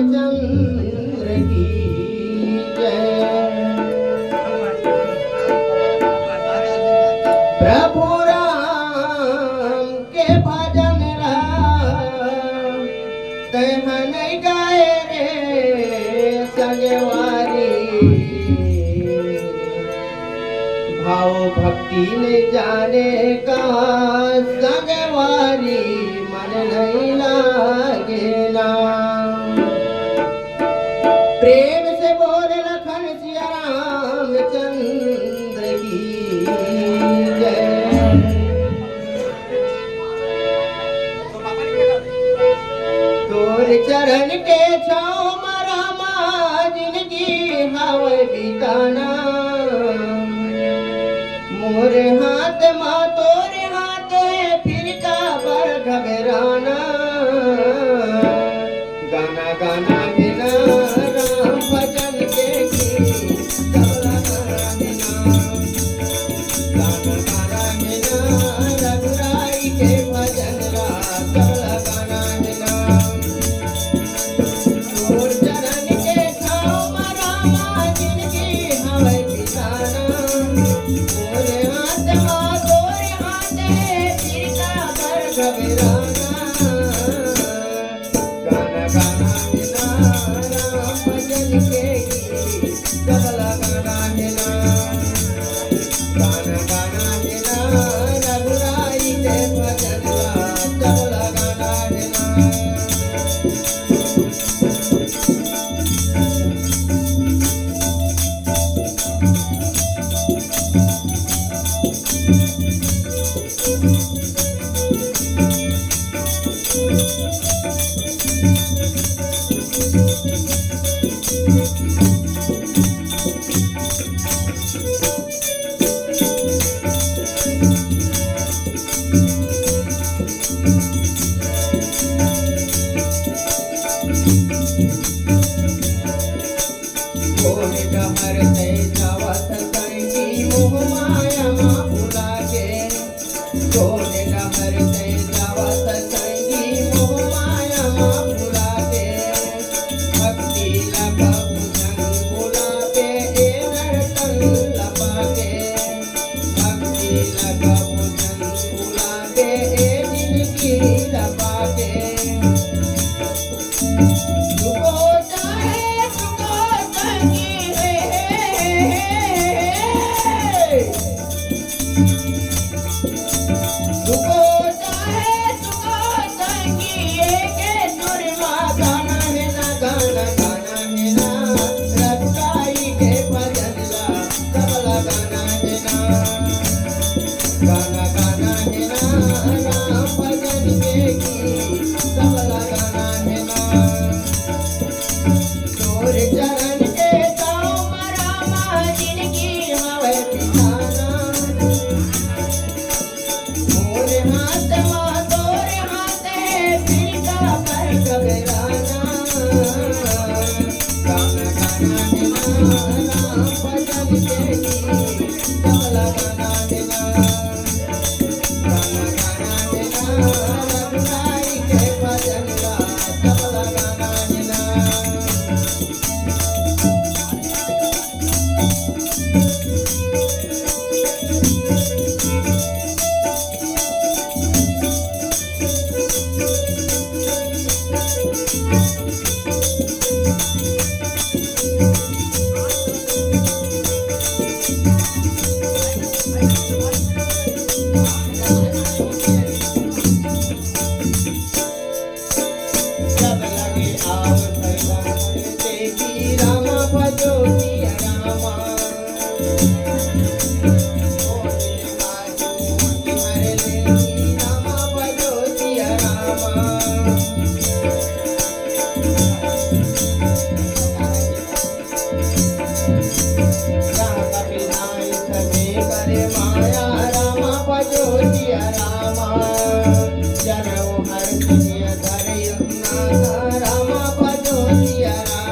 रामचंद्र की जय। प्रभु राम के भजन तहन गाए रे संगवारी। भाव भक्ति ने जाने का संगवारी मन नहीं लागे ना। प्रेम से बोल लखन सिया रामचंद्र की जय। तोर चरण के छाँव मरामा जिनकी हवा बिताना। मोरे हाथ माँ तोरे हाथ फिर का पर घबराना। गाना गाना बिना राम भजन के गीत तबला गाना बिना। गाना गाना बिना रघुराई के भजन तबला गाना बिना। तोर चरण के छाँव मरामा जिनकी हवा बिताना। मोरे हाथ माँ तोरे हाथ फिर का पर घबराना। गाना गाना बिना राम भजन के गीत तबला गाना बिना। गाना गाना बिना रघुराई के भजन तबला गाना बिना। रामा भजो सिया रामा।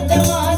हाथ माँ